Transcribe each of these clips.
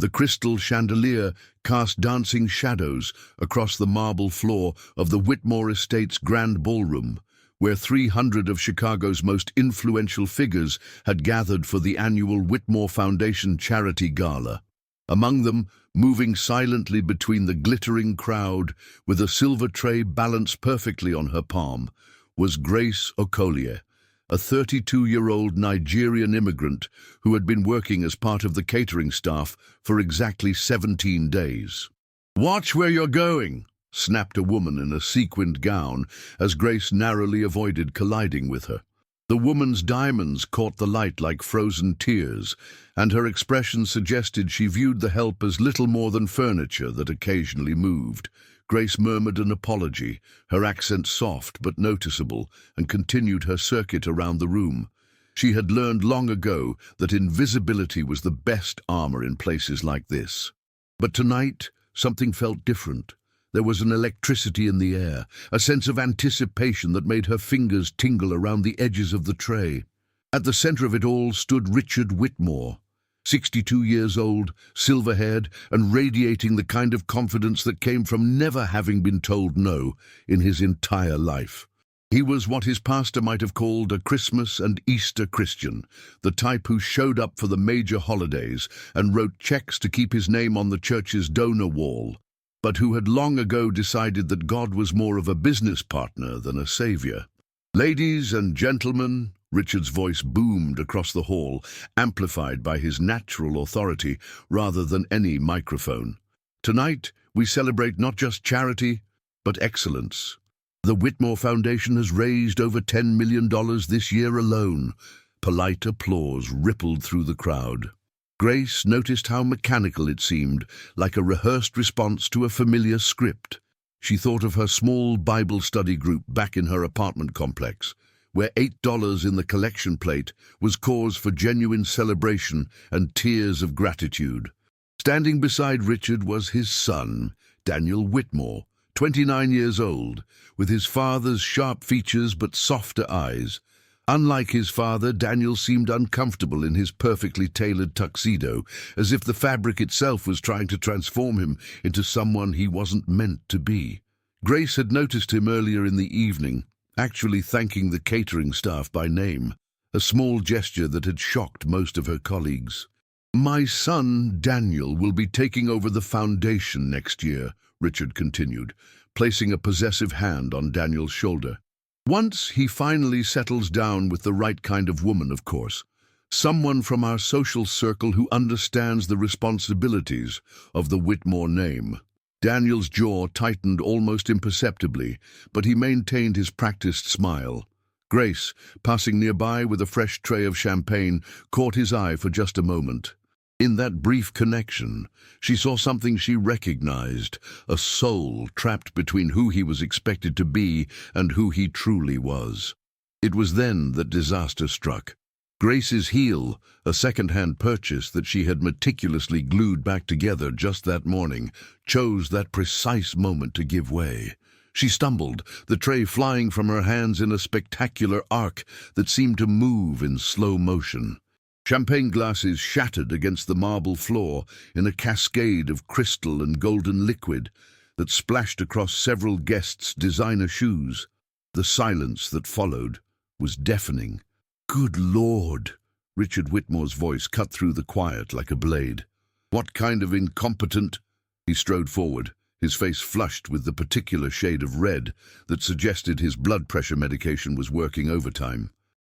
The crystal chandelier cast dancing shadows across the marble floor of the Whitmore Estate's grand ballroom, where 300 of Chicago's most influential figures had gathered for the annual Whitmore Foundation Charity Gala. Among them, moving silently between the glittering crowd with a silver tray balanced perfectly on her palm, was Grace Okolie, a 32-year-old Nigerian immigrant who had been working as part of the catering staff for exactly 17 days. "Watch where you're going," snapped a woman in a sequined gown as Grace narrowly avoided colliding with her. The woman's diamonds caught the light like frozen tears, and her expression suggested she viewed the help as little more than furniture that occasionally moved. Grace murmured an apology, her accent soft but noticeable, and continued her circuit around the room. She had learned long ago that invisibility was the best armor in places like this. But tonight, something felt different. There was an electricity in the air, a sense of anticipation that made her fingers tingle around the edges of the tray. At the center of it all stood Richard Whitmore, 62 years old, silver-haired, and radiating the kind of confidence that came from never having been told no in his entire life. He was what his pastor might have called a Christmas and Easter Christian, the type who showed up for the major holidays and wrote checks to keep his name on the church's donor wall, but who had long ago decided that God was more of a business partner than a savior. "Ladies and gentlemen," Richard's voice boomed across the hall, amplified by his natural authority rather than any microphone. "Tonight, we celebrate not just charity, but excellence. The Whitmore Foundation has raised over $10 million this year alone." Polite applause rippled through the crowd. Grace noticed how mechanical it seemed, like a rehearsed response to a familiar script. She thought of her small Bible study group back in her apartment complex, where $8 in the collection plate was cause for genuine celebration and tears of gratitude. Standing beside Richard was his son, Daniel Whitmore, 29 years old, with his father's sharp features but softer eyes. Unlike his father, Daniel seemed uncomfortable in his perfectly tailored tuxedo, as if the fabric itself was trying to transform him into someone he wasn't meant to be. Grace had noticed him earlier in the evening, actually thanking the catering staff by name, a small gesture that had shocked most of her colleagues. "My son, Daniel, will be taking over the foundation next year," Richard continued, placing a possessive hand on Daniel's shoulder. "Once he finally settles down with the right kind of woman, of course. Someone from our social circle who understands the responsibilities of the Whitmore name." Daniel's jaw tightened almost imperceptibly, but he maintained his practiced smile. Grace, passing nearby with a fresh tray of champagne, caught his eye for just a moment. In that brief connection, she saw something she recognized, a soul trapped between who he was expected to be and who he truly was. It was then that disaster struck. Grace's heel, a second-hand purchase that she had meticulously glued back together just that morning, chose that precise moment to give way. She stumbled, the tray flying from her hands in a spectacular arc that seemed to move in slow motion. Champagne glasses shattered against the marble floor in a cascade of crystal and golden liquid that splashed across several guests' designer shoes. The silence that followed was deafening. "Good Lord!" Richard Whitmore's voice cut through the quiet like a blade. "What kind of incompetent—" He strode forward, his face flushed with the particular shade of red that suggested his blood pressure medication was working overtime.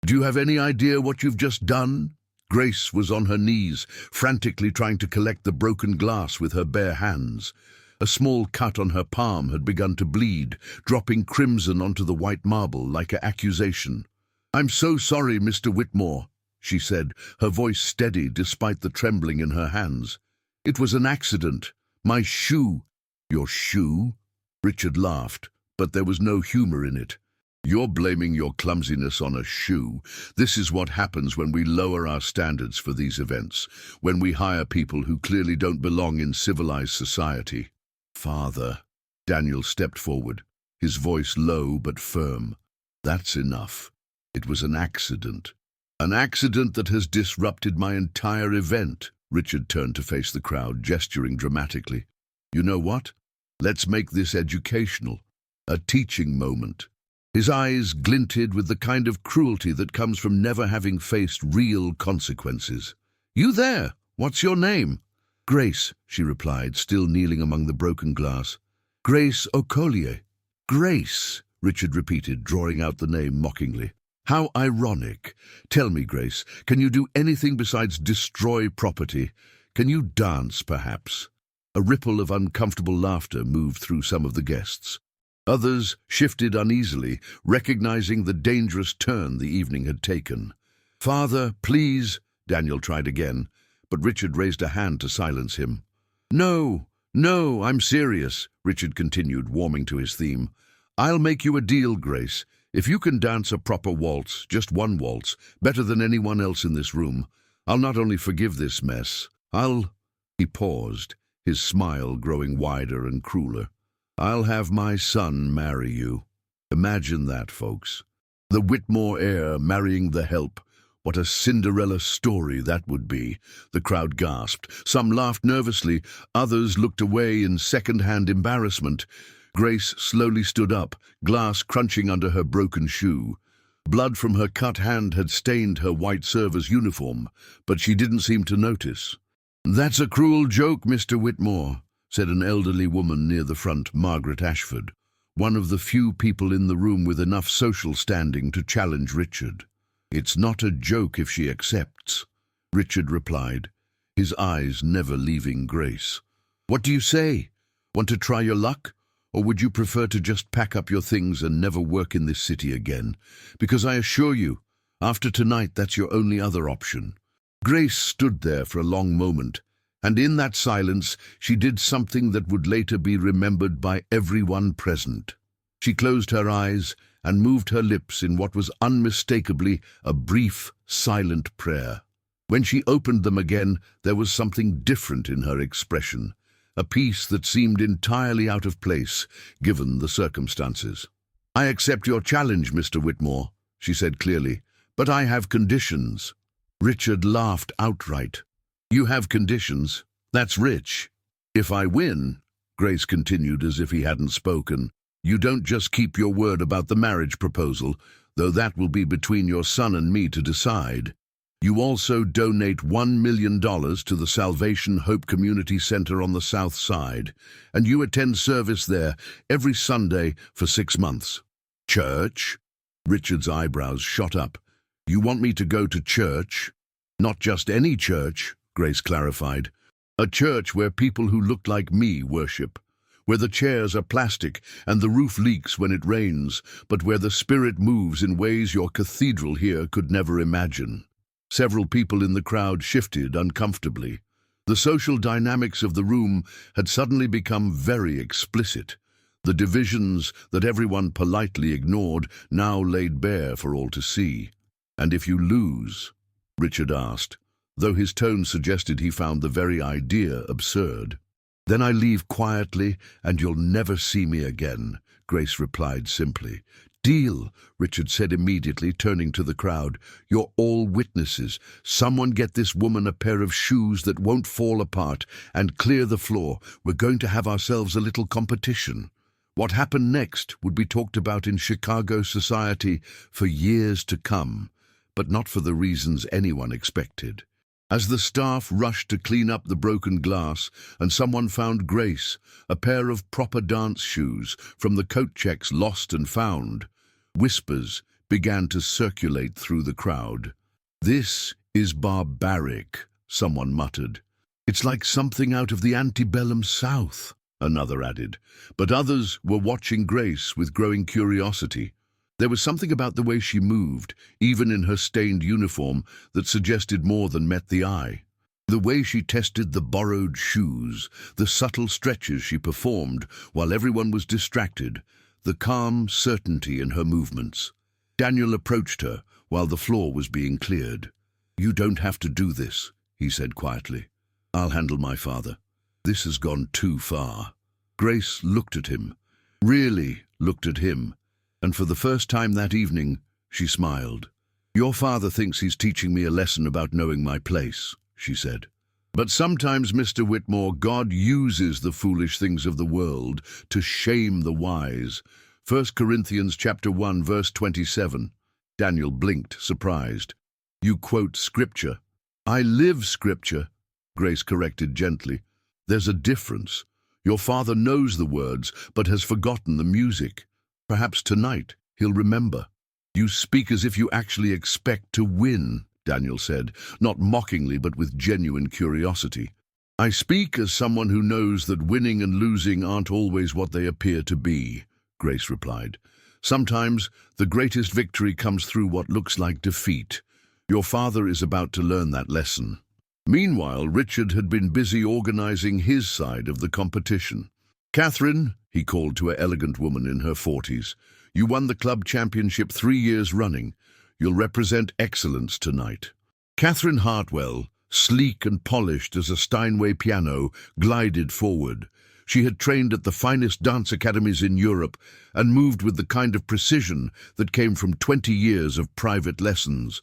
"Do you have any idea what you've just done?" Grace was on her knees, frantically trying to collect the broken glass with her bare hands. A small cut on her palm had begun to bleed, dropping crimson onto the white marble like an accusation. "I'm so sorry, Mr. Whitmore," she said, her voice steady despite the trembling in her hands. "It was an accident. My shoe—" "Your shoe?" Richard laughed, but there was no humor in it. "You're blaming your clumsiness on a shoe. This is what happens when we lower our standards for these events, when we hire people who clearly don't belong in civilized society." "Father," Daniel stepped forward, his voice low but firm. "That's enough. It was an accident. An accident that has disrupted my entire event," Richard turned to face the crowd, gesturing dramatically. You know what? Let's make this educational. A teaching moment. His eyes glinted with the kind of cruelty that comes from never having faced real consequences. You there? What's your name? Grace, she replied, still kneeling among the broken glass. Grace O'Collier. Grace, Richard repeated, drawing out the name mockingly. How ironic. Tell me, Grace, can you do anything besides destroy property? Can you dance, perhaps? A ripple of uncomfortable laughter moved through some of the guests. Others shifted uneasily, recognizing the dangerous turn the evening had taken. Father, please, Daniel tried again, but Richard raised a hand to silence him. No, I'm serious, Richard continued, warming to his theme. I'll make you a deal, Grace. If you can dance a proper waltz, just one waltz, better than anyone else in this room, I'll not only forgive this mess, He paused, his smile growing wider and crueler. I'll have my son marry you. Imagine that, folks. The Whitmore heir marrying the help. What a Cinderella story that would be. The crowd gasped. Some laughed nervously. Others looked away in second-hand embarrassment. Grace slowly stood up, glass crunching under her broken shoe. Blood from her cut hand had stained her white server's uniform, but she didn't seem to notice. That's a cruel joke, Mr. Whitmore, said an elderly woman near the front, Margaret Ashford, one of the few people in the room with enough social standing to challenge Richard. It's not a joke if she accepts, Richard replied, his eyes never leaving Grace. What do you say? Want to try your luck? Or would you prefer to just pack up your things and never work in this city again? Because I assure you, after tonight, that's your only other option. Grace stood there for a long moment, and in that silence she did something that would later be remembered by everyone present. She closed her eyes and moved her lips in what was unmistakably a brief, silent prayer. When she opened them again, there was something different in her expression, a peace that seemed entirely out of place, given the circumstances. I accept your challenge, Mr. Whitmore, she said clearly, but I have conditions. Richard laughed outright. You have conditions? That's rich. If I win, Grace continued as if he hadn't spoken, you don't just keep your word about the marriage proposal, though that will be between your son and me to decide. You also donate $1 million to the Salvation Hope Community Center on the South Side, and you attend service there every Sunday for 6 months. Church? Richard's eyebrows shot up. You want me to go to church? Not just any church, Grace clarified. A church where people who look like me worship, where the chairs are plastic and the roof leaks when it rains, but where the Spirit moves in ways your cathedral here could never imagine. Several people in the crowd shifted uncomfortably. The social dynamics of the room had suddenly become very explicit. The divisions that everyone politely ignored now laid bare for all to see. And if you lose? Richard asked, though his tone suggested he found the very idea absurd. Then I leave quietly, and you'll never see me again, Grace replied simply. Deal, Richard said immediately, turning to the crowd. You're all witnesses. Someone get this woman a pair of shoes that won't fall apart and clear the floor. We're going to have ourselves a little competition. What happened next would be talked about in Chicago society for years to come, but not for the reasons anyone expected. As the staff rushed to clean up the broken glass and someone found Grace, a pair of proper dance shoes from the coat checks lost and found, whispers began to circulate through the crowd. This is barbaric, someone muttered. It's like something out of the antebellum South, another added, but others were watching Grace with growing curiosity. There was something about the way she moved, even in her stained uniform, that suggested more than met the eye. The way she tested the borrowed shoes, the subtle stretches she performed while everyone was distracted, the calm certainty in her movements. Daniel approached her while the floor was being cleared. You don't have to do this, he said quietly. I'll handle my father. This has gone too far. Grace looked at him, really looked at him. And for the first time that evening, she smiled. Your father thinks he's teaching me a lesson about knowing my place, she said. But sometimes, Mr. Whitmore, God uses the foolish things of the world to shame the wise. 1 Corinthians chapter 1, verse 27. Daniel blinked, surprised. You quote Scripture. I live Scripture, Grace corrected gently. There's a difference. Your father knows the words, but has forgotten the music. Perhaps tonight he'll remember. You speak as if you actually expect to win, Daniel said, not mockingly but with genuine curiosity. I speak as someone who knows that winning and losing aren't always what they appear to be, Grace replied. Sometimes the greatest victory comes through what looks like defeat. Your father is about to learn that lesson. Meanwhile, Richard had been busy organizing his side of the competition. Catherine, he called to an elegant woman in her 40s, you won the club championship 3 years running. You'll represent excellence tonight. Catherine Hartwell, sleek and polished as a Steinway piano, glided forward. She had trained at the finest dance academies in Europe and moved with the kind of precision that came from 20 years of private lessons.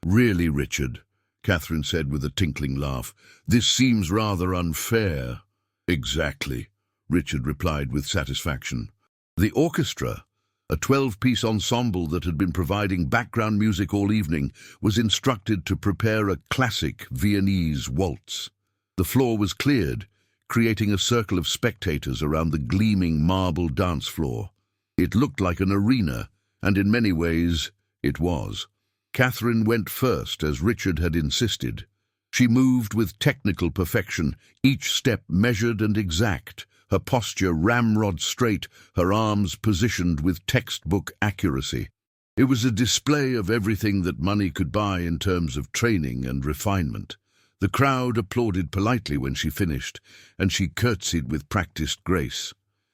Really, Richard, Catherine said with a tinkling laugh, this seems rather unfair. Exactly, Richard replied with satisfaction. The orchestra, a 12-piece ensemble that had been providing background music all evening, was instructed to prepare a classic Viennese waltz. The floor was cleared, creating a circle of spectators around the gleaming marble dance floor. It looked like an arena, and in many ways it was. Catherine went first, as Richard had insisted. She moved with technical perfection, each step measured and exact, her posture ramrod straight, her arms positioned with textbook accuracy. It was a display of everything that money could buy in terms of training and refinement. The crowd applauded politely when she finished, and she curtsied with practiced grace.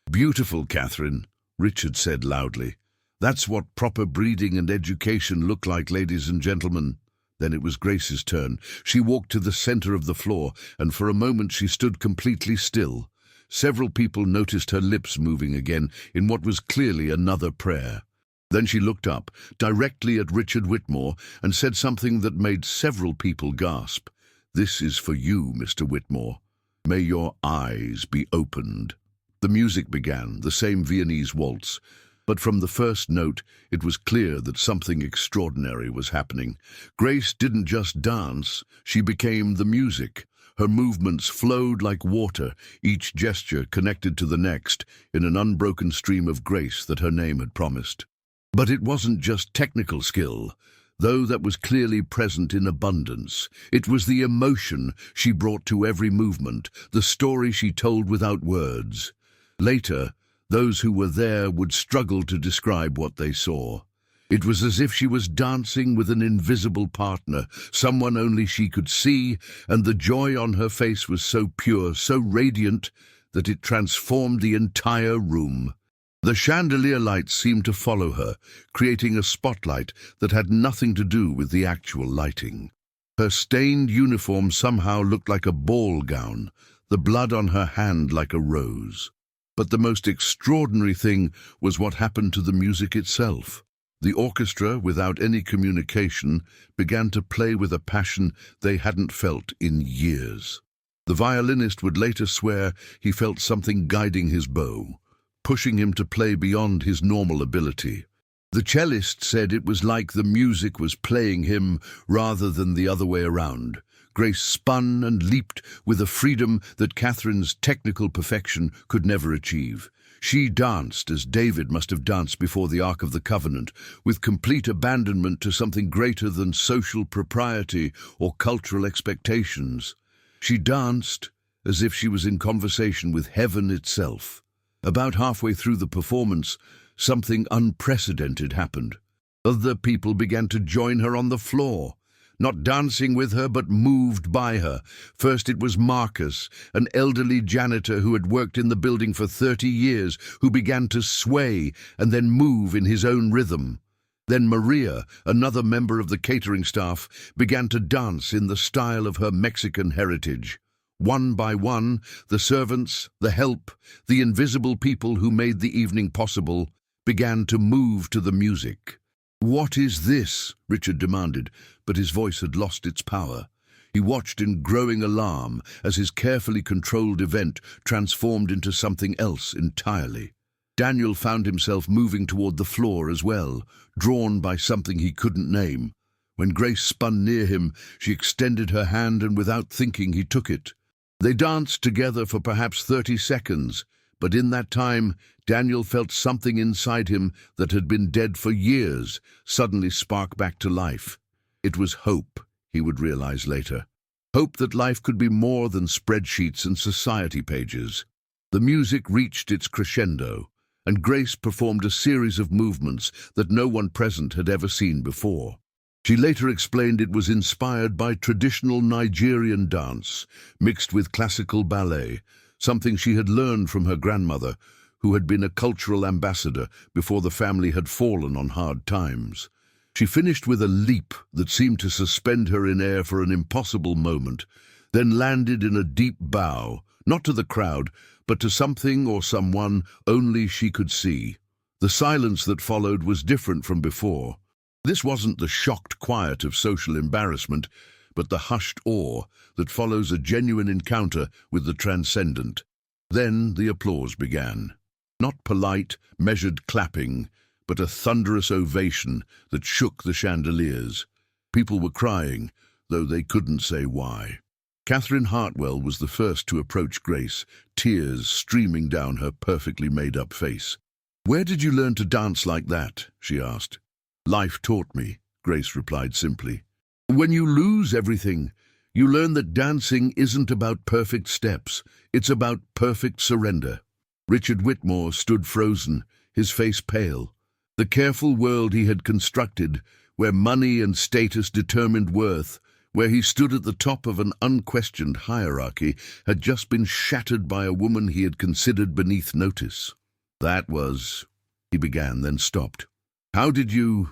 Beautiful, Catherine, Richard said loudly. That's what proper breeding and education look like, ladies and gentlemen. Then it was Grace's turn. She walked to the center of the floor, and for a moment she stood completely still. Several people noticed her lips moving again in what was clearly another prayer. Then she looked up, directly at Richard Whitmore, and said something that made several people gasp. This is for you, Mr. Whitmore. May your eyes be opened. The music began, the same Viennese waltz. But from the first note, it was clear that something extraordinary was happening. Grace didn't just dance, she became the music. Her movements flowed like water, each gesture connected to the next, in an unbroken stream of grace that her name had promised. But it wasn't just technical skill, though that was clearly present in abundance. It was the emotion she brought to every movement, the story she told without words. Later, those who were there would struggle to describe what they saw. It was as if she was dancing with an invisible partner, someone only she could see, and the joy on her face was so pure, so radiant, that it transformed the entire room. The chandelier lights seemed to follow her, creating a spotlight that had nothing to do with the actual lighting. Her stained uniform somehow looked like a ball gown, the blood on her hand like a rose. But the most extraordinary thing was what happened to the music itself. The orchestra, without any communication, began to play with a passion they hadn't felt in years. The violinist would later swear he felt something guiding his bow, pushing him to play beyond his normal ability. The cellist said it was like the music was playing him rather than the other way around. Grace spun and leaped with a freedom that Catherine's technical perfection could never achieve. She danced as David must have danced before the Ark of the Covenant, with complete abandonment to something greater than social propriety or cultural expectations. She danced as if she was in conversation with heaven itself. About halfway through the performance, something unprecedented happened. Other people began to join her on the floor, not dancing with her, but moved by her. First it was Marcus, an elderly janitor who had worked in the building for 30 years, who began to sway and then move in his own rhythm. Then Maria, another member of the catering staff, began to dance in the style of her Mexican heritage. One by one, the servants, the help, the invisible people who made the evening possible, began to move to the music. "What is this?" Richard demanded, but his voice had lost its power. He watched in growing alarm as his carefully controlled event transformed into something else entirely. Daniel found himself moving toward the floor as well, drawn by something he couldn't name. When Grace spun near him, she extended her hand and without thinking he took it. They danced together for perhaps 30 seconds, but in that time, Daniel felt something inside him that had been dead for years suddenly spark back to life. It was hope, he would realize later. Hope that life could be more than spreadsheets and society pages. The music reached its crescendo, and Grace performed a series of movements that no one present had ever seen before. She later explained it was inspired by traditional Nigerian dance, mixed with classical ballet, something she had learned from her grandmother, who had been a cultural ambassador before the family had fallen on hard times. She finished with a leap that seemed to suspend her in air for an impossible moment, then landed in a deep bow, not to the crowd, but to something or someone only she could see. The silence that followed was different from before. This wasn't the shocked quiet of social embarrassment, but the hushed awe that follows a genuine encounter with the transcendent. Then the applause began. Not polite, measured clapping, but a thunderous ovation that shook the chandeliers. People were crying, though they couldn't say why. Catherine Hartwell was the first to approach Grace, tears streaming down her perfectly made-up face. "Where did you learn to dance like that?" she asked. "Life taught me," Grace replied simply. "When you lose everything, you learn that dancing isn't about perfect steps, it's about perfect surrender." Richard Whitmore stood frozen, his face pale. The careful world he had constructed, where money and status determined worth, where he stood at the top of an unquestioned hierarchy, had just been shattered by a woman he had considered beneath notice. "That was—" he began, then stopped. "How did you—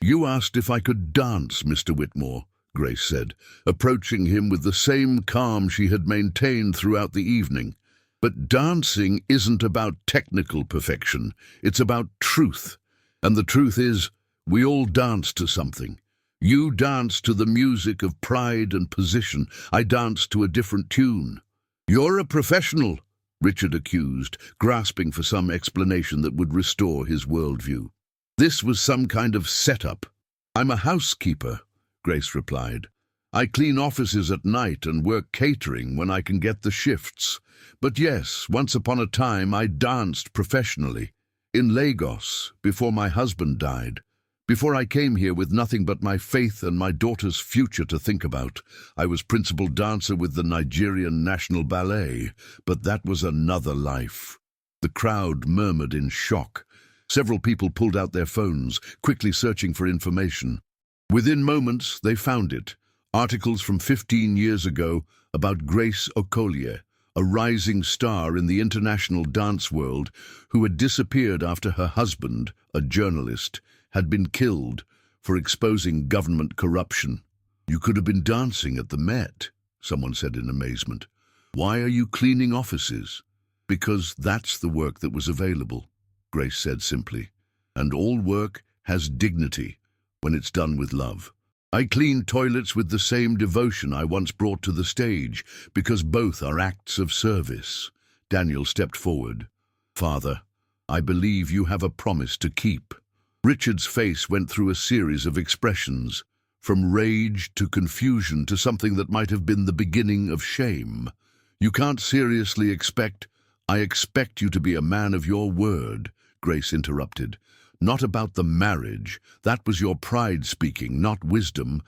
You asked if I could dance, Mr. Whitmore," Grace said, approaching him with the same calm she had maintained throughout the evening. "But dancing isn't about technical perfection, it's about truth. And the truth is, we all dance to something. You dance to the music of pride and position. I dance to a different tune." "You're a professional," Richard accused, grasping for some explanation that would restore his worldview. "This was some kind of setup." "I'm a housekeeper," Grace replied. "I clean offices at night and work catering when I can get the shifts. But yes, once upon a time I danced professionally. In Lagos, before my husband died. Before I came here with nothing but my faith and my daughter's future to think about. I was principal dancer with the Nigerian National Ballet, but that was another life." The crowd murmured in shock. Several people pulled out their phones, quickly searching for information. Within moments, they found it. Articles from 15 years ago about Grace Okolie, a rising star in the international dance world who had disappeared after her husband, a journalist, had been killed for exposing government corruption. "You could have been dancing at the Met," someone said in amazement. "Why are you cleaning offices?" "Because that's the work that was available," Grace said simply. "And all work has dignity when it's done with love. I clean toilets with the same devotion I once brought to the stage, because both are acts of service." Daniel stepped forward. "Father, I believe you have a promise to keep." Richard's face went through a series of expressions, from rage to confusion to something that might have been the beginning of shame. "You can't seriously expect—" "I expect you to be a man of your word," Grace interrupted. "Not about the marriage. That was your pride speaking, not wisdom.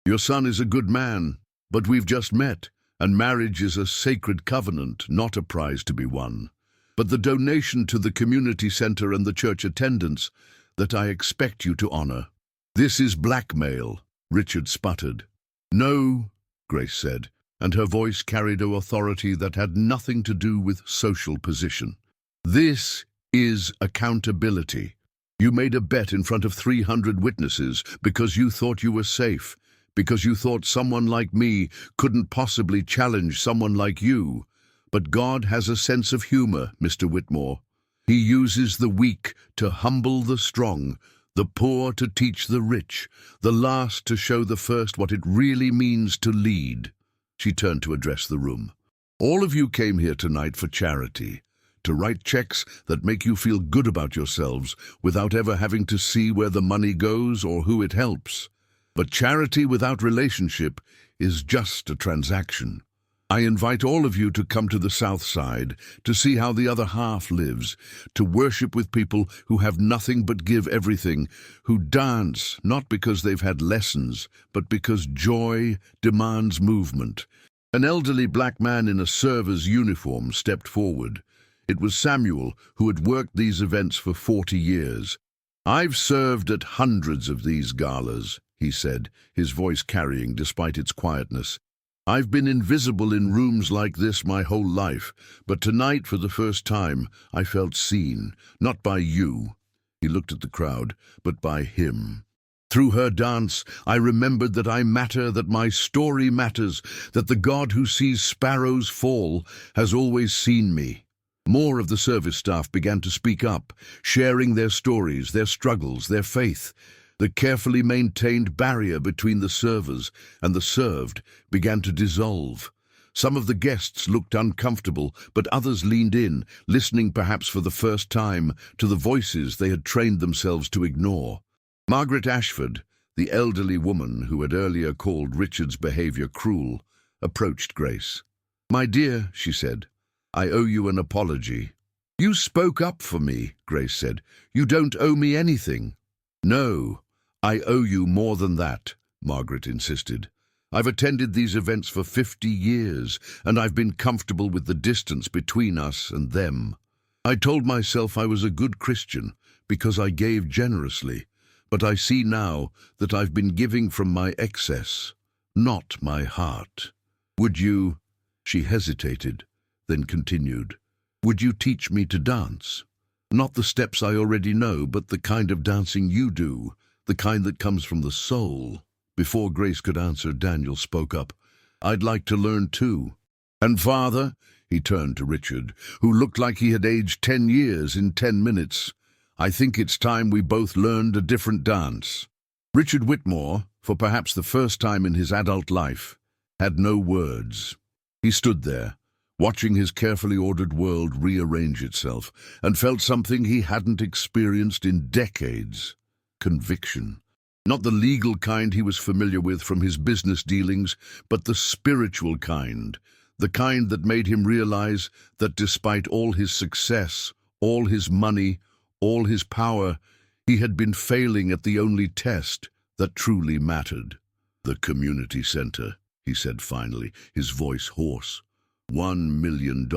Your son is a good man, but we've just met, and marriage is a sacred covenant, not a prize to be won. But the donation to the community center and the church attendance, that I expect you to honor." "This is blackmail," Richard sputtered. "No," Grace said, and her voice carried an authority that had nothing to do with social position. "This is accountability. You made a bet in front of 300 witnesses because you thought you were safe, because you thought someone like me couldn't possibly challenge someone like you. But God has a sense of humor, Mr. Whitmore. He uses the weak to humble the strong, The poor to teach the rich, the last to show the first what it really means to lead. She turned to address the room. All of you came here tonight for charity, to write checks that make you feel good about yourselves without ever having to see where the money goes or who it helps. But charity without relationship is just a transaction. I invite all of you to come to the South Side to see how the other half lives, to worship with people who have nothing but give everything, who dance not because they've had lessons, but because joy demands movement. An elderly black man in a server's uniform stepped forward. It was Samuel, who had worked these events for 40 years. "I've served at hundreds of these galas," he said, his voice carrying despite its quietness. "I've been invisible in rooms like this my whole life, but tonight, for the first time, I felt seen, not by you," he looked at the crowd, "but by him. Through her dance, I remembered that I matter, that my story matters, that the God who sees sparrows fall has always seen me." More of the service staff began to speak up, sharing their stories, their struggles, their faith. The carefully maintained barrier between the servers and the served began to dissolve. Some of the guests looked uncomfortable, but others leaned in, listening perhaps for the first time to the voices they had trained themselves to ignore. Margaret Ashford, the elderly woman who had earlier called Richard's behavior cruel, approached Grace. "My dear," she said, "I owe you an apology." "You spoke up for me," Grace said. "You don't owe me anything." "No, I owe you more than that," Margaret insisted. "I've attended these events for 50 years, and I've been comfortable with the distance between us and them. I told myself I was a good Christian because I gave generously, but I see now that I've been giving from my excess, not my heart. Would you—" She hesitated, then continued, "Would you teach me to dance? Not the steps I already know, but the kind of dancing you do, the kind that comes from the soul." Before Grace could answer, Daniel spoke up. "I'd like to learn too. And Father," he turned to Richard, who looked like he had aged 10 years in 10 minutes, "I think it's time we both learned a different dance." Richard Whitmore, for perhaps the first time in his adult life, had no words. He stood there, watching his carefully ordered world rearrange itself, and felt something he hadn't experienced in decades: conviction. Not the legal kind he was familiar with from his business dealings, but the spiritual kind, the kind that made him realize that despite all his success, all his money, all his power, he had been failing at the only test that truly mattered. "The community center," he said finally, his voice hoarse. $1 million.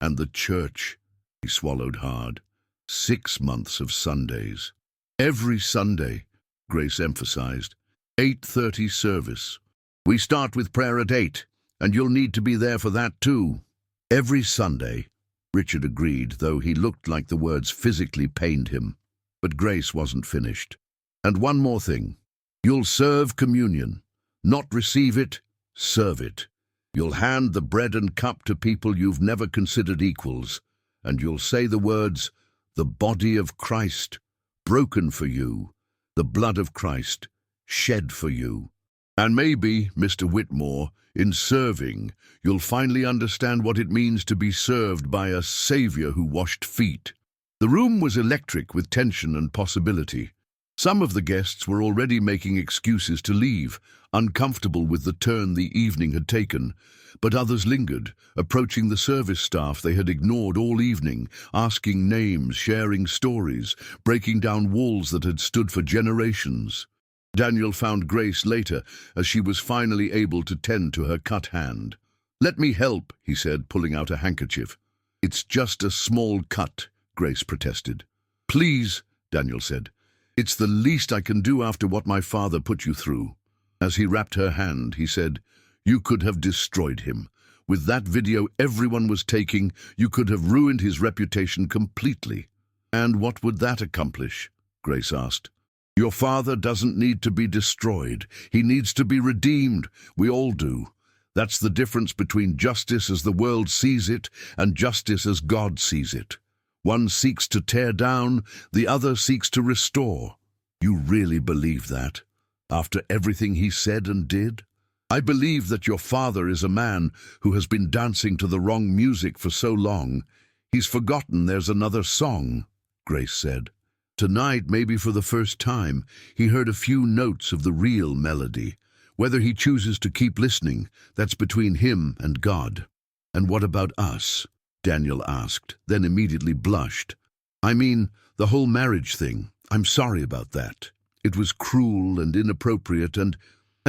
And the church, he swallowed hard. 6 months of Sundays. Every Sunday, Grace emphasized. 8:30 service. "We start with prayer at 8, and you'll need to be there for that too." "Every Sunday," Richard agreed, though he looked like the words physically pained him. But Grace wasn't finished. "And one more thing. You'll serve communion. Not receive it, serve it. You'll hand the bread and cup to people you've never considered equals, and you'll say the words, 'The body of Christ, broken for you, the blood of Christ, shed for you.' And maybe, Mr. Whitmore, in serving, you'll finally understand what it means to be served by a Savior who washed feet." The room was electric with tension and possibility. Some of the guests were already making excuses to leave, uncomfortable with the turn the evening had taken, but others lingered, approaching the service staff they had ignored all evening, asking names, sharing stories, breaking down walls that had stood for generations. Daniel found Grace later as she was finally able to tend to her cut hand. "Let me help," he said, pulling out a handkerchief. "It's just a small cut," Grace protested. "Please," Daniel said. "It's the least I can do after what my father put you through." As he wrapped her hand, he said, "You could have destroyed him. With that video everyone was taking, you could have ruined his reputation completely." "And what would that accomplish?" Grace asked. "Your father doesn't need to be destroyed. He needs to be redeemed. We all do. That's the difference between justice as the world sees it and justice as God sees it. One seeks to tear down, the other seeks to restore. You really believe that? After everything he said and did? I believe that your father is a man who has been dancing to the wrong music for so long. He's forgotten there's another song, Grace said. Tonight, maybe for the first time, he heard a few notes of the real melody. Whether he chooses to keep listening, that's between him and God. And what about us? Daniel asked, then immediately blushed. I mean, the whole marriage thing. I'm sorry about that. It was cruel and inappropriate and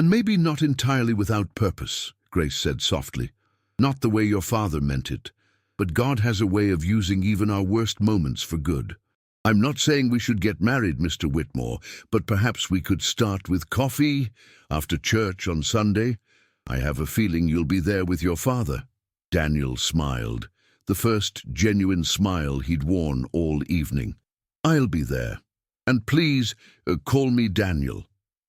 maybe not entirely without purpose, Grace said softly. Not the way your father meant it. But God has a way of using even our worst moments for good. I'm not saying we should get married, Mr. Whitmore, but perhaps we could start with coffee after church on Sunday. I have a feeling you'll be there with your father. Daniel smiled, the first genuine smile he'd worn all evening. I'll be there. And please, call me Daniel.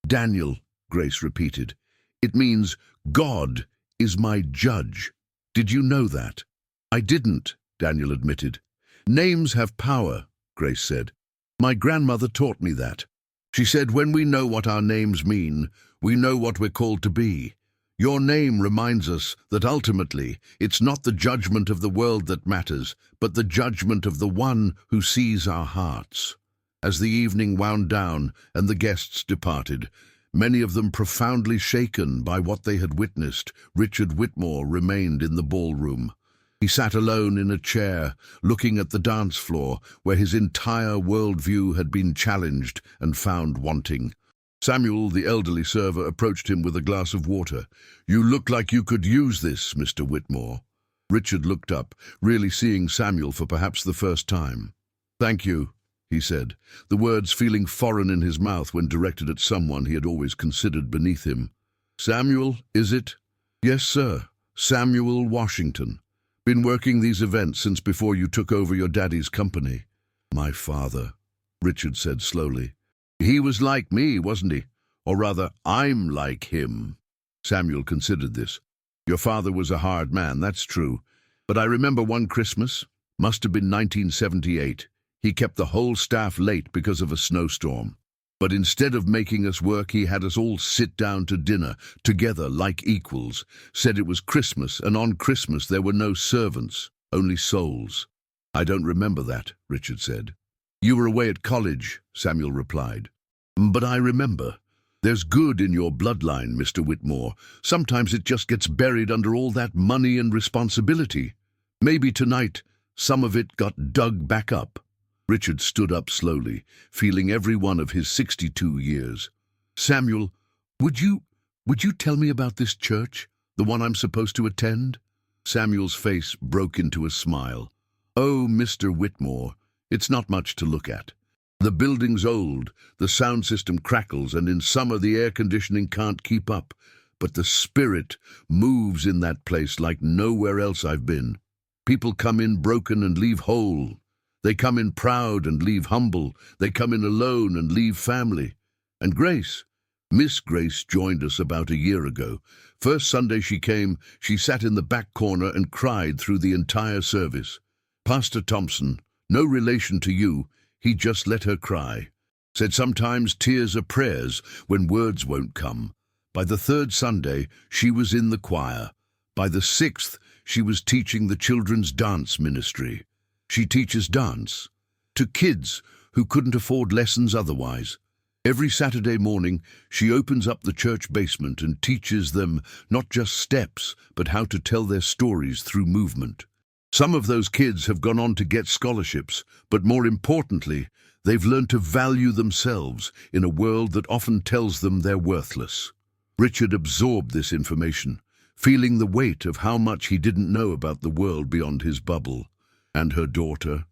Daniel, Grace repeated. It means God is my judge. Did you know that? I didn't, Daniel admitted. Names have power, Grace said. My grandmother taught me that. She said when we know what our names mean, we know what we're called to be. Your name reminds us that ultimately it's not the judgment of the world that matters, but the judgment of the one who sees our hearts. As the evening wound down and the guests departed, many of them profoundly shaken by what they had witnessed, Richard Whitmore remained in the ballroom. He sat alone in a chair, looking at the dance floor, where his entire worldview had been challenged and found wanting. Samuel, the elderly server, approached him with a glass of water. You look like you could use this, Mr. Whitmore. Richard looked up, really seeing Samuel for perhaps the first time. Thank you, he said, the words feeling foreign in his mouth when directed at someone he had always considered beneath him. Samuel, is it? Yes, sir. Samuel Washington. Been working these events since before you took over your daddy's company. My father, Richard said slowly. He was like me, wasn't he? Or rather, I'm like him. Samuel considered this. Your father was a hard man, that's true. But I remember one Christmas, must have been 1978. He kept the whole staff late because of a snowstorm. But instead of making us work, he had us all sit down to dinner, together like equals, said it was Christmas, and on Christmas there were no servants, only souls. I don't remember that, Richard said. You were away at college, Samuel replied. But I remember. There's good in your bloodline, Mr. Whitmore. Sometimes it just gets buried under all that money and responsibility. Maybe tonight some of it got dug back up. Richard stood up slowly, feeling every one of his 62 years. Samuel, would you tell me about this church, the one I'm supposed to attend? Samuel's face broke into a smile. Oh, Mr. Whitmore, it's not much to look at. The building's old, the sound system crackles, and in summer the air conditioning can't keep up. But the spirit moves in that place like nowhere else I've been. People come in broken and leave whole. They come in proud and leave humble. They come in alone and leave family. And Grace, Miss Grace joined us about a year ago. First Sunday she came, she sat in the back corner and cried through the entire service. Pastor Thompson, no relation to you, he just let her cry. Said sometimes tears are prayers when words won't come. By the third Sunday, she was in the choir. By the sixth, she was teaching the children's dance ministry. She teaches dance to kids who couldn't afford lessons otherwise. Every Saturday morning, she opens up the church basement and teaches them not just steps, but how to tell their stories through movement. Some of those kids have gone on to get scholarships, but more importantly, they've learned to value themselves in a world that often tells them they're worthless. Richard absorbed this information, feeling the weight of how much he didn't know about the world beyond his bubble. And her daughter?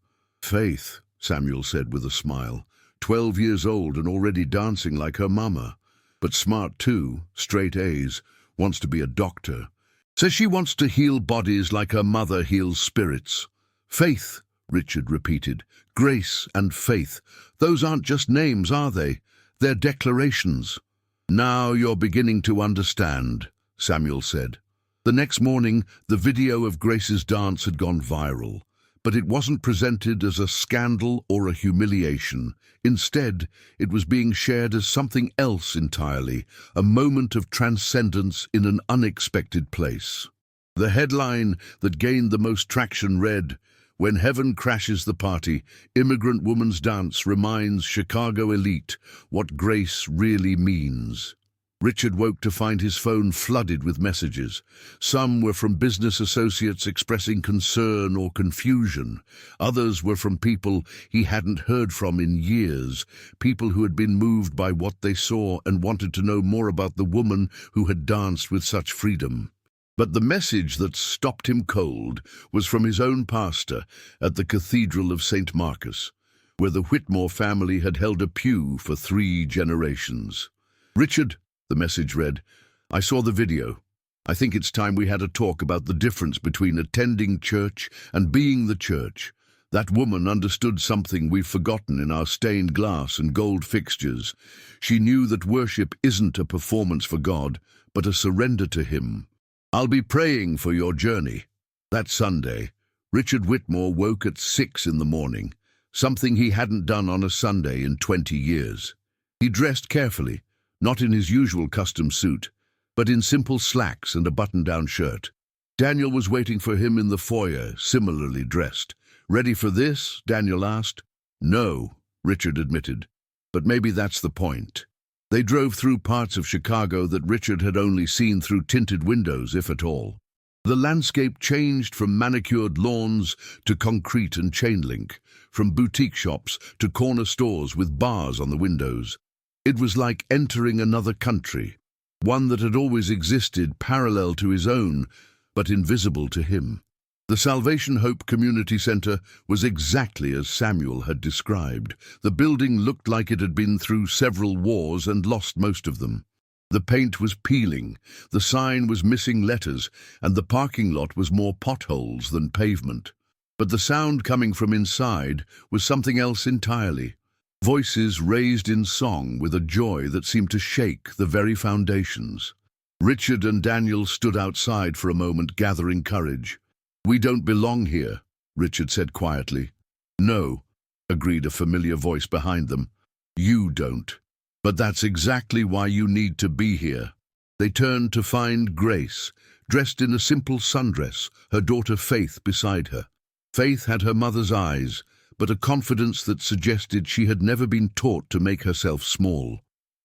Faith, Samuel said with a smile, 12 years old and already dancing like her mama. But smart too, straight A's, wants to be a doctor. Says she wants to heal bodies like her mother heals spirits. Faith, Richard repeated. Grace and faith. Those aren't just names, are they? They're declarations. Now you're beginning to understand, Samuel said. The next morning, the video of Grace's dance had gone viral. But it wasn't presented as a scandal or a humiliation. Instead, it was being shared as something else entirely, a moment of transcendence in an unexpected place. The headline that gained the most traction read, "When Heaven Crashes the Party, Immigrant Woman's Dance Reminds Chicago Elite What Grace Really Means." Richard woke to find his phone flooded with messages. Some were from business associates expressing concern or confusion. Others were from people he hadn't heard from in years, people who had been moved by what they saw and wanted to know more about the woman who had danced with such freedom. But the message that stopped him cold was from his own pastor at the Cathedral of St. Marcus, where the Whitmore family had held a pew for 3 generations. "Richard," the message read, "I saw the video. I think it's time we had a talk about the difference between attending church and being the church. That woman understood something we've forgotten in our stained glass and gold fixtures. She knew that worship isn't a performance for God, but a surrender to Him. I'll be praying for your journey." That Sunday, Richard Whitmore woke at 6 in the morning, something he hadn't done on a Sunday in 20 years. He dressed carefully, not in his usual custom suit, but in simple slacks and a button-down shirt. Daniel was waiting for him in the foyer, similarly dressed. "Ready for this?" Daniel asked. "No," Richard admitted, "but maybe that's the point." They drove through parts of Chicago that Richard had only seen through tinted windows, if at all. The landscape changed from manicured lawns to concrete and chain link, from boutique shops to corner stores with bars on the windows. It was like entering another country, one that had always existed parallel to his own, but invisible to him. The Salvation Hope Community Center was exactly as Samuel had described. The building looked like it had been through several wars and lost most of them. The paint was peeling, the sign was missing letters, and the parking lot was more potholes than pavement. But the sound coming from inside was something else entirely. Voices raised in song with a joy that seemed to shake the very foundations. Richard and Daniel stood outside for a moment, gathering courage. "We don't belong here," Richard said quietly. "No," agreed a familiar voice behind them. "You don't. But that's exactly why you need to be here." They turned to find Grace, dressed in a simple sundress, her daughter Faith beside her. Faith had her mother's eyes, but a confidence that suggested she had never been taught to make herself small.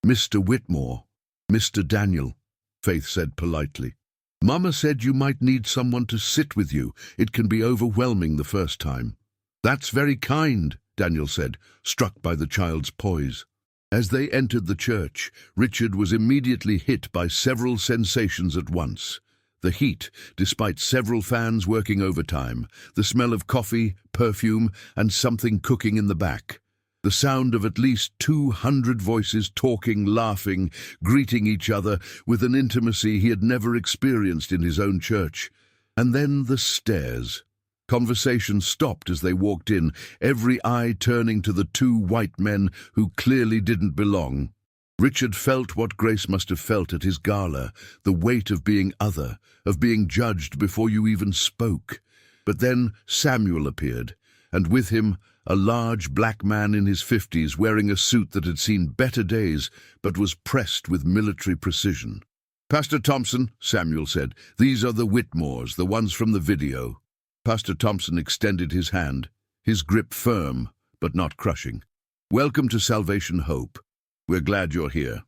"Mr. Whitmore, Mr. Daniel," Faith said politely. "Mama said you might need someone to sit with you. It can be overwhelming the first time." "That's very kind," Daniel said, struck by the child's poise. As they entered the church, Richard was immediately hit by several sensations at once. The heat, despite several fans working overtime, the smell of coffee, perfume, and something cooking in the back. The sound of at least 200 voices talking, laughing, greeting each other with an intimacy he had never experienced in his own church. And then the stares. Conversation stopped as they walked in, every eye turning to the 2 white men who clearly didn't belong. Richard felt what Grace must have felt at his gala, the weight of being other, of being judged before you even spoke. But then Samuel appeared, and with him a large black man in his 50s wearing a suit that had seen better days but was pressed with military precision. "Pastor Thompson," Samuel said, "these are the Whitmores, the ones from the video." Pastor Thompson extended his hand, his grip firm but not crushing. "Welcome to Salvation Hope. We're glad you're here."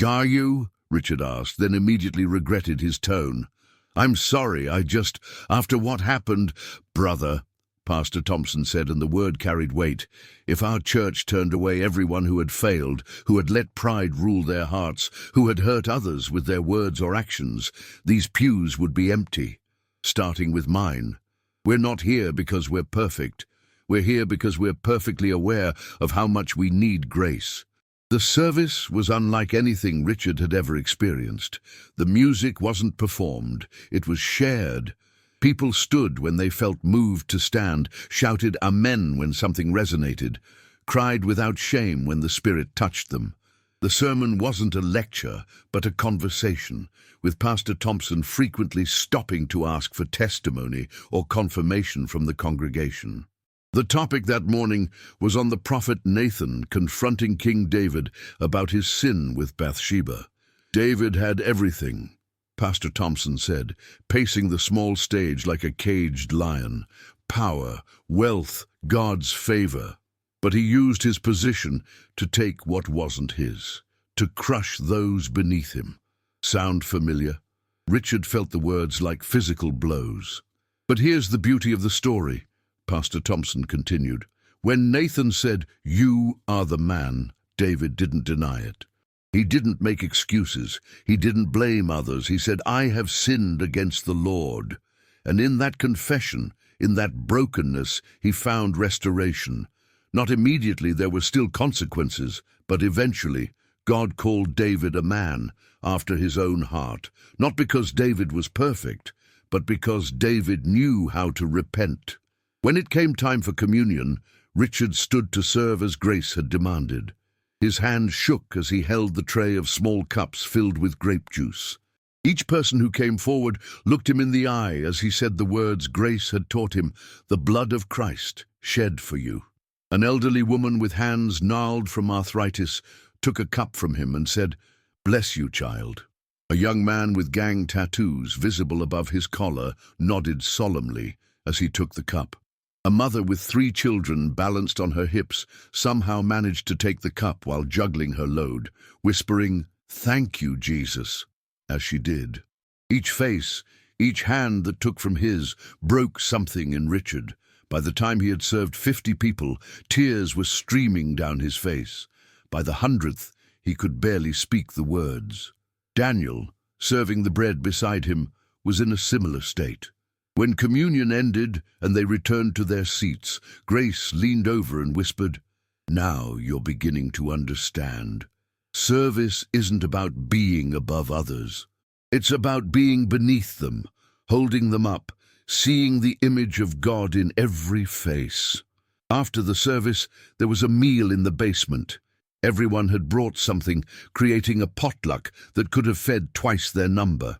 "Are you?" Richard asked, then immediately regretted his tone. "I'm sorry, after what happened, brother," Pastor Thompson said, and the word carried weight. "If our church turned away everyone who had failed, who had let pride rule their hearts, who had hurt others with their words or actions, these pews would be empty, starting with mine. We're not here because we're perfect. We're here because we're perfectly aware of how much we need grace." The service was unlike anything Richard had ever experienced. The music wasn't performed, it was shared. People stood when they felt moved to stand, shouted amen when something resonated, cried without shame when the Spirit touched them. The sermon wasn't a lecture, but a conversation, with Pastor Thompson frequently stopping to ask for testimony or confirmation from the congregation. The topic that morning was on the prophet Nathan confronting King David about his sin with Bathsheba. David had everything, Pastor Thompson said, pacing the small stage like a caged lion. Power, wealth, God's favor. But he used his position to take what wasn't his, to crush those beneath him. Sound familiar? Richard felt the words like physical blows. But here's the beauty of the story, Pastor Thompson continued. When Nathan said, "You are the man," David didn't deny it. He didn't make excuses. He didn't blame others. He said, "I have sinned against the Lord." And in that confession, in that brokenness, he found restoration. Not immediately, there were still consequences, but eventually, God called David a man after his own heart, not because David was perfect, but because David knew how to repent. When it came time for communion, Richard stood to serve as grace had demanded. His hand shook as he held the tray of small cups filled with grape juice. Each person who came forward looked him in the eye as he said the words grace had taught him, "The blood of Christ shed for you." An elderly woman with hands gnarled from arthritis took a cup from him and said, "Bless you, child." A young man with gang tattoos visible above his collar nodded solemnly as he took the cup. A mother with 3 children balanced on her hips somehow managed to take the cup while juggling her load, whispering, "Thank you, Jesus," as she did. Each face, each hand that took from his, broke something in Richard. By the time he had served 50 people, tears were streaming down his face. By the 100th, he could barely speak the words. Daniel, serving the bread beside him, was in a similar state. When communion ended and they returned to their seats, Grace leaned over and whispered, "Now you're beginning to understand. Service isn't about being above others. It's about being beneath them, holding them up, seeing the image of God in every face." After the service, there was a meal in the basement. Everyone had brought something, creating a potluck that could have fed twice their number.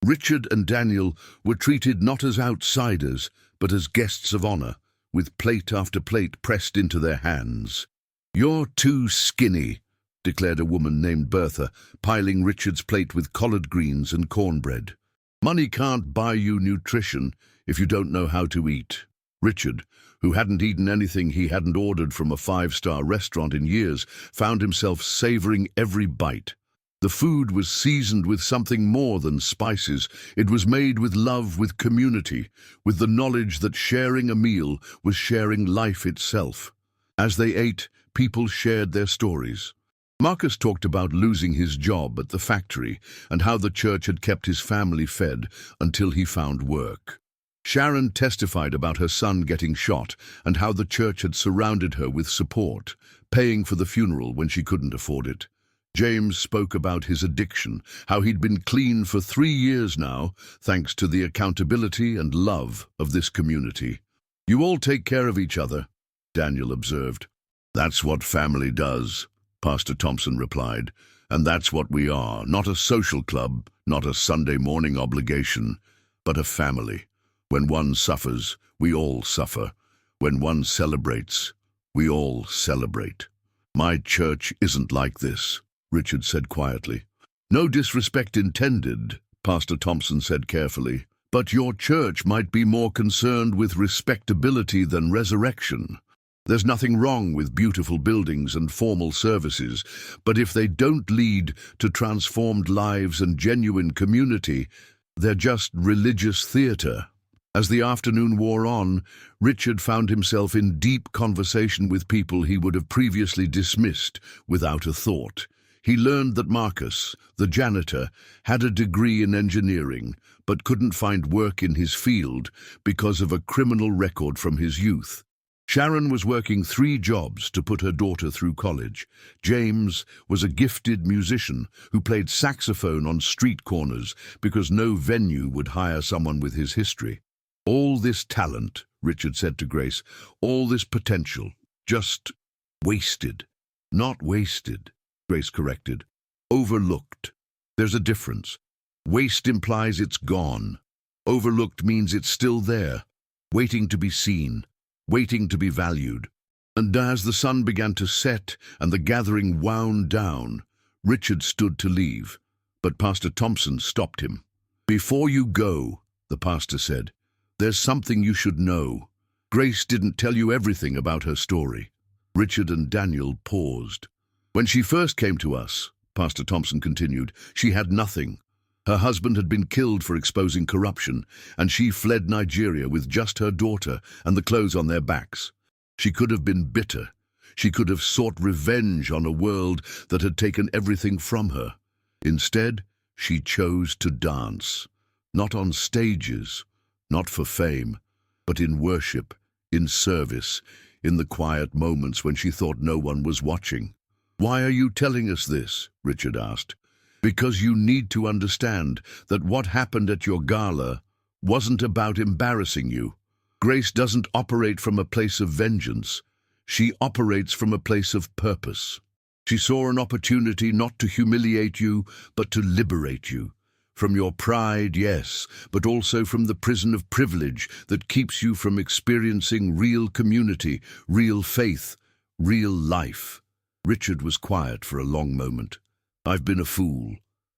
Richard and Daniel were treated not as outsiders, but as guests of honor, with plate after plate pressed into their hands. "You're too skinny," declared a woman named Bertha, piling Richard's plate with collard greens and cornbread. "Money can't buy you nutrition if you don't know how to eat." Richard, who hadn't eaten anything he hadn't ordered from a 5-star restaurant in years, found himself savoring every bite. The food was seasoned with something more than spices. It was made with love, with community, with the knowledge that sharing a meal was sharing life itself. As they ate, people shared their stories. Marcus talked about losing his job at the factory and how the church had kept his family fed until he found work. Sharon testified about her son getting shot and how the church had surrounded her with support, paying for the funeral when she couldn't afford it. James spoke about his addiction, how he'd been clean for 3 years now, thanks to the accountability and love of this community. "You all take care of each other," Daniel observed. "That's what family does," Pastor Thompson replied. "And that's what we are, not a social club, not a Sunday morning obligation, but a family. When one suffers, we all suffer. When one celebrates, we all celebrate." "My church isn't like this," Richard said quietly. "No disrespect intended," Pastor Thompson said carefully, "but your church might be more concerned with respectability than resurrection. There's nothing wrong with beautiful buildings and formal services, but if they don't lead to transformed lives and genuine community, they're just religious theater." As the afternoon wore on, Richard found himself in deep conversation with people he would have previously dismissed without a thought. He learned that Marcus, the janitor, had a degree in engineering, but couldn't find work in his field because of a criminal record from his youth. Sharon was working 3 jobs to put her daughter through college. James was a gifted musician who played saxophone on street corners because no venue would hire someone with his history. "All this talent," Richard said to Grace, "all this potential, just wasted." "Not wasted," Grace corrected. Overlooked. There's a difference. Waste implies it's gone. Overlooked means it's still there, waiting to be seen, waiting to be valued. And as the sun began to set and the gathering wound down, Richard stood to leave, but Pastor Thompson stopped him. "Before you go," the pastor said, "there's something you should know. Grace didn't tell you everything about her story." Richard and Daniel paused. "When she first came to us," Pastor Thompson continued, "she had nothing. Her husband had been killed for exposing corruption, and she fled Nigeria with just her daughter and the clothes on their backs. She could have been bitter. She could have sought revenge on a world that had taken everything from her. Instead, she chose to dance. Not on stages, not for fame, but in worship, in service, in the quiet moments when she thought no one was watching." "Why are you telling us this?" Richard asked. "Because you need to understand that what happened at your gala wasn't about embarrassing you. Grace doesn't operate from a place of vengeance. She operates from a place of purpose. She saw an opportunity not to humiliate you, but to liberate you. From your pride, yes, but also from the prison of privilege that keeps you from experiencing real community, real faith, real life." Richard was quiet for a long moment. "I've been a fool."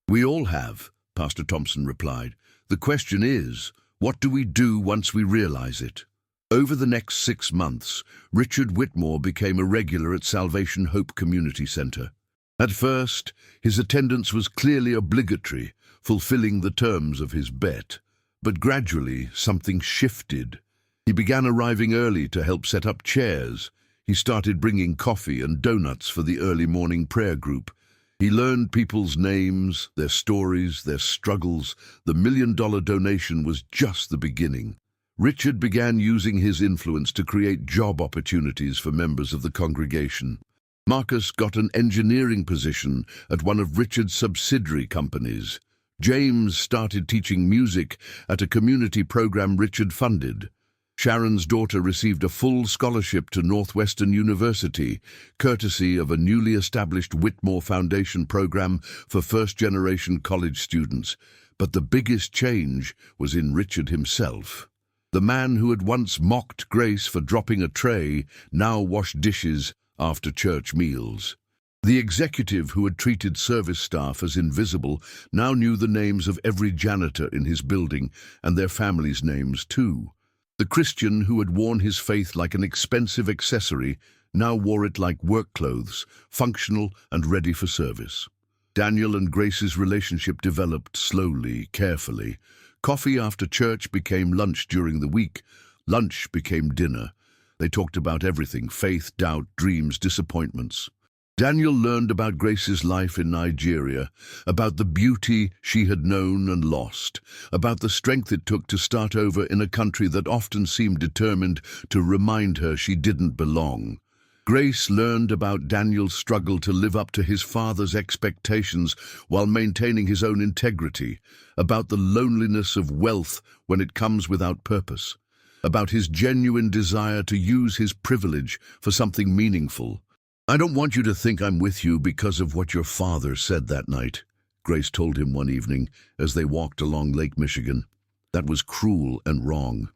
"We all have," Pastor Thompson replied. "The question is, what do we do once we realize it?" Over the next 6 months, Richard Whitmore became a regular at Salvation Hope Community Center. At first, his attendance was clearly obligatory, fulfilling the terms of his bet. But gradually, something shifted. He began arriving early to help set up chairs. He started bringing coffee and donuts for the early morning prayer group. He learned people's names, their stories, their struggles. The $1 million donation was just the beginning. Richard began using his influence to create job opportunities for members of the congregation. Marcus got an engineering position at one of Richard's subsidiary companies. James started teaching music at a community program Richard funded. Sharon's daughter received a full scholarship to Northwestern University, courtesy of a newly established Whitmore Foundation program for first-generation college students. But the biggest change was in Richard himself. The man who had once mocked Grace for dropping a tray now washed dishes after church meals. The executive who had treated service staff as invisible now knew the names of every janitor in his building and their families' names too. The Christian who had worn his faith like an expensive accessory now wore it like work clothes, functional and ready for service. Daniel and Grace's relationship developed slowly, carefully. Coffee after church became lunch during the week. Lunch became dinner. They talked about everything: faith, doubt, dreams, disappointments. Daniel learned about Grace's life in Nigeria, about the beauty she had known and lost, about the strength it took to start over in a country that often seemed determined to remind her she didn't belong. Grace learned about Daniel's struggle to live up to his father's expectations while maintaining his own integrity, about the loneliness of wealth when it comes without purpose, about his genuine desire to use his privilege for something meaningful. "I don't want you to think I'm with you because of what your father said that night," Grace told him one evening as they walked along Lake Michigan. "That was cruel and wrong."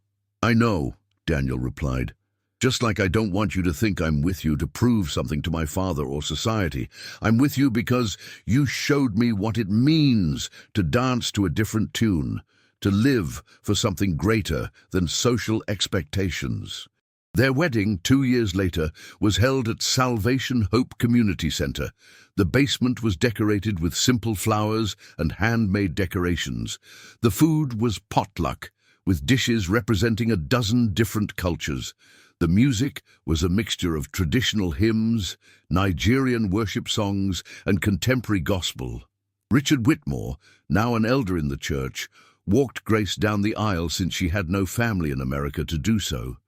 "I know," Daniel replied. "Just like I don't want you to think I'm with you to prove something to my father or society. I'm with you because you showed me what it means to dance to a different tune, to live for something greater than social expectations." Their wedding, 2 years later, was held at Salvation Hope Community Center. The basement was decorated with simple flowers and handmade decorations. The food was potluck, with dishes representing a dozen different cultures. The music was a mixture of traditional hymns, Nigerian worship songs, and contemporary gospel. Richard Whitmore, now an elder in the church, walked Grace down the aisle since she had no family in America to do so.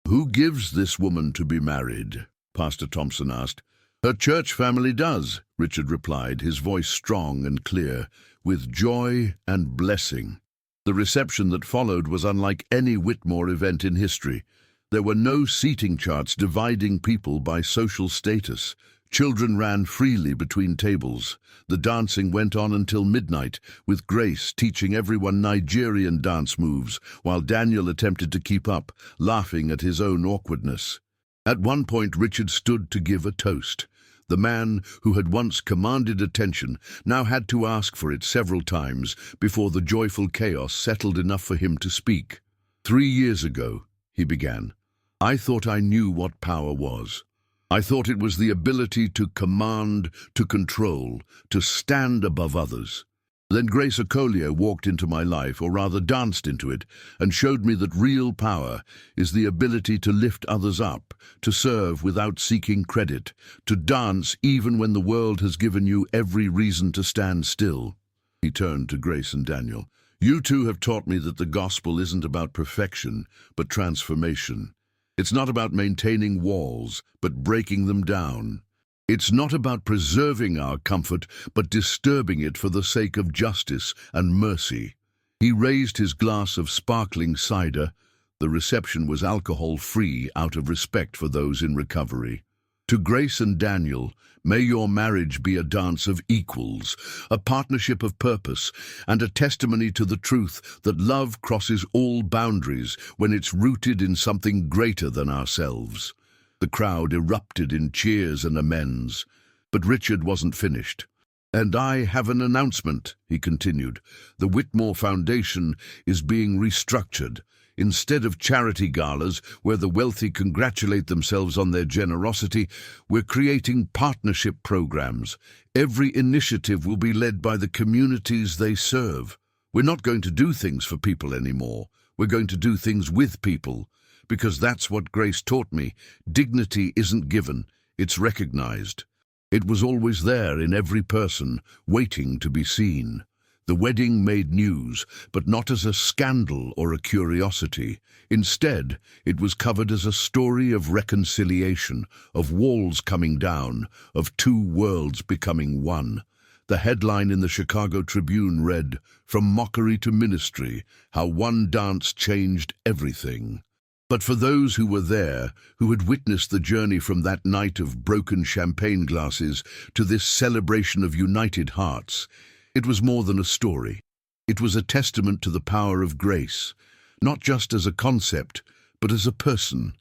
"Who gives this woman to be married?" Pastor Thompson asked. "Her church family does," Richard replied, his voice strong and clear, "with joy and blessing." The reception that followed was unlike any Whitmore event in history. There were no seating charts dividing people by social status, Children ran freely between tables. The dancing went on until midnight, with Grace teaching everyone Nigerian dance moves, while Daniel attempted to keep up, laughing at his own awkwardness. At one point, Richard stood to give a toast. The man who had once commanded attention now had to ask for it several times before the joyful chaos settled enough for him to speak. 3 years ago, he began, I thought I knew what power was. I thought it was the ability to command, to control, to stand above others. Then Grace Okolie walked into my life, or rather danced into it, and showed me that real power is the ability to lift others up, to serve without seeking credit, to dance even when the world has given you every reason to stand still. He turned to Grace and Daniel. You two have taught me that the gospel isn't about perfection, but transformation. It's not about maintaining walls, but breaking them down. It's not about preserving our comfort, but disturbing it for the sake of justice and mercy. He raised his glass of sparkling cider. The reception was alcohol-free out of respect for those in recovery. To Grace and Daniel, may your marriage be a dance of equals, a partnership of purpose, and a testimony to the truth that love crosses all boundaries when it's rooted in something greater than ourselves. The crowd erupted in cheers and amens. But Richard wasn't finished. And I have an announcement, he continued. The Whitmore Foundation is being restructured. Instead of charity galas where the wealthy congratulate themselves on their generosity, we're creating partnership programs. Every initiative will be led by the communities they serve. We're not going to do things for people anymore. We're going to do things with people. Because that's what Grace taught me. Dignity isn't given, it's recognized. It was always there in every person, waiting to be seen. The wedding made news, but not as a scandal or a curiosity. Instead, it was covered as a story of reconciliation, of walls coming down, of two worlds becoming one. The headline in the Chicago Tribune read, "From mockery to ministry, how one dance changed everything." But for those who were there, who had witnessed the journey from that night of broken champagne glasses to this celebration of united hearts, it was more than a story. It was a testament to the power of grace, not just as a concept, but as a person,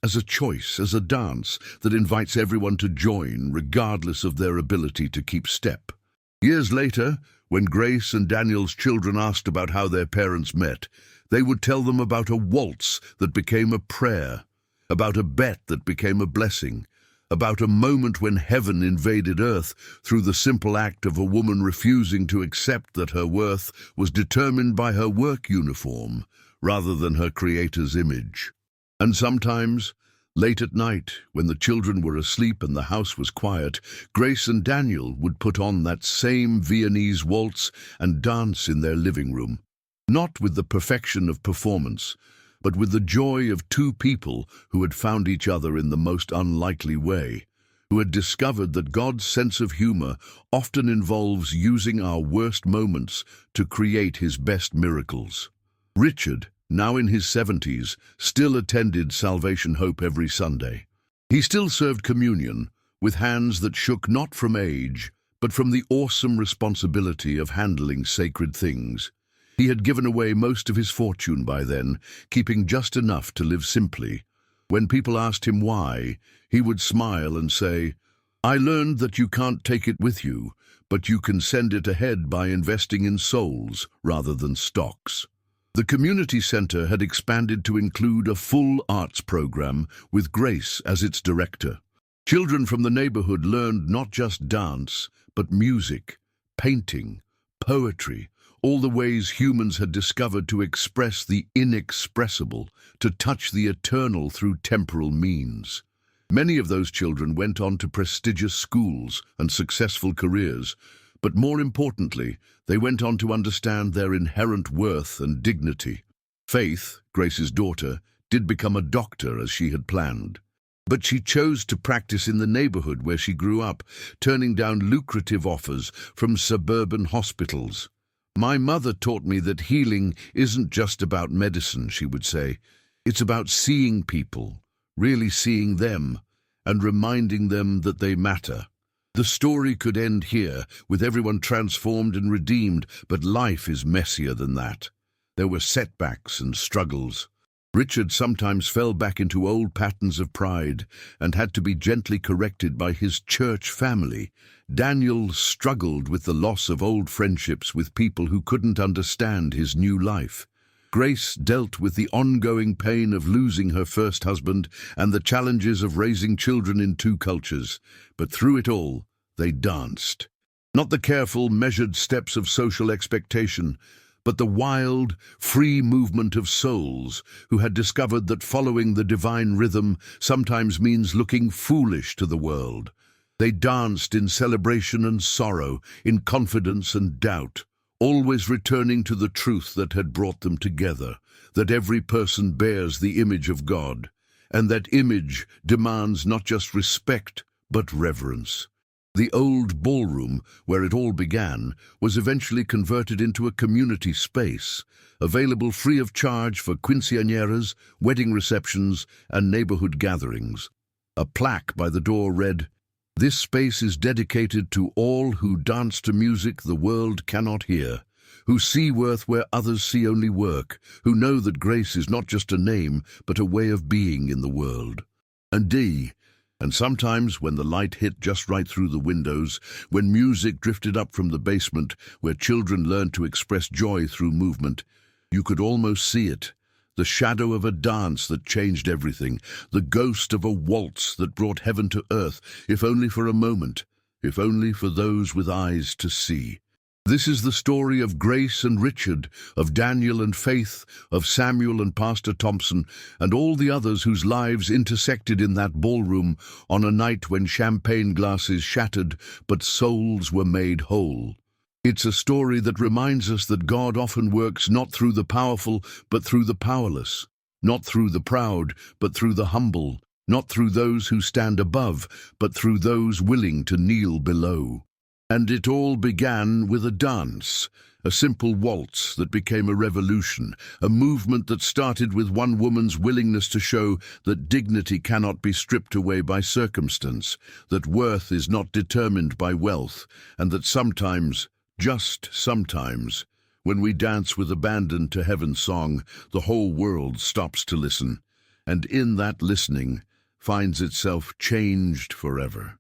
as a choice, as a dance that invites everyone to join, regardless of their ability to keep step. Years later, when Grace and Daniel's children asked about how their parents met, they would tell them about a waltz that became a prayer, about a bet that became a blessing, about a moment when heaven invaded earth through the simple act of a woman refusing to accept that her worth was determined by her work uniform rather than her creator's image. And sometimes, late at night, when the children were asleep and the house was quiet, Grace and Daniel would put on that same Viennese waltz and dance in their living room. Not with the perfection of performance, but with the joy of two people who had found each other in the most unlikely way, who had discovered that God's sense of humor often involves using our worst moments to create his best miracles. Richard, now in his 70s, still attended Salvation Hope every Sunday. He still served communion with hands that shook not from age, but from the awesome responsibility of handling sacred things. He had given away most of his fortune by then, keeping just enough to live simply. When people asked him why, he would smile and say, "I learned that you can't take it with you, but you can send it ahead by investing in souls rather than stocks." The community center had expanded to include a full arts program with Grace as its director. Children from the neighborhood learned not just dance, but music, painting, poetry, all the ways humans had discovered to express the inexpressible, to touch the eternal through temporal means. Many of those children went on to prestigious schools and successful careers, but more importantly, they went on to understand their inherent worth and dignity. Faith, Grace's daughter, did become a doctor as she had planned. But she chose to practice in the neighborhood where she grew up, turning down lucrative offers from suburban hospitals. "My mother taught me that healing isn't just about medicine," she would say. "It's about seeing people, really seeing them, and reminding them that they matter. The story could end here, with everyone transformed and redeemed, but life is messier than that. There were setbacks and struggles. Richard sometimes fell back into old patterns of pride and had to be gently corrected by his church family. Daniel struggled with the loss of old friendships with people who couldn't understand his new life. Grace dealt with the ongoing pain of losing her first husband and the challenges of raising children in two cultures. But through it all, they danced. Not the careful, measured steps of social expectation, but the wild, free movement of souls who had discovered that following the divine rhythm sometimes means looking foolish to the world. They danced in celebration and sorrow, in confidence and doubt, always returning to the truth that had brought them together, that every person bears the image of God, and that image demands not just respect, but reverence. The old ballroom, where it all began, was eventually converted into a community space, available free of charge for quinceañeras, wedding receptions, and neighborhood gatherings. A plaque by the door read, "This space is dedicated to all who dance to music the world cannot hear, who see worth where others see only work, who know that grace is not just a name, but a way of being in the world." And sometimes, when the light hit just right through the windows, when music drifted up from the basement, where children learned to express joy through movement, you could almost see it. The shadow of a dance that changed everything, the ghost of a waltz that brought heaven to earth, if only for a moment, if only for those with eyes to see. This is the story of Grace and Richard, of Daniel and Faith, of Samuel and Pastor Thompson, and all the others whose lives intersected in that ballroom on a night when champagne glasses shattered, but souls were made whole. It's a story that reminds us that God often works not through the powerful, but through the powerless, not through the proud, but through the humble, not through those who stand above, but through those willing to kneel below. And it all began with a dance, a simple waltz that became a revolution, a movement that started with one woman's willingness to show that dignity cannot be stripped away by circumstance, that worth is not determined by wealth, and that sometimes, just sometimes, when we dance with abandon to heaven's song, the whole world stops to listen, and in that listening finds itself changed forever.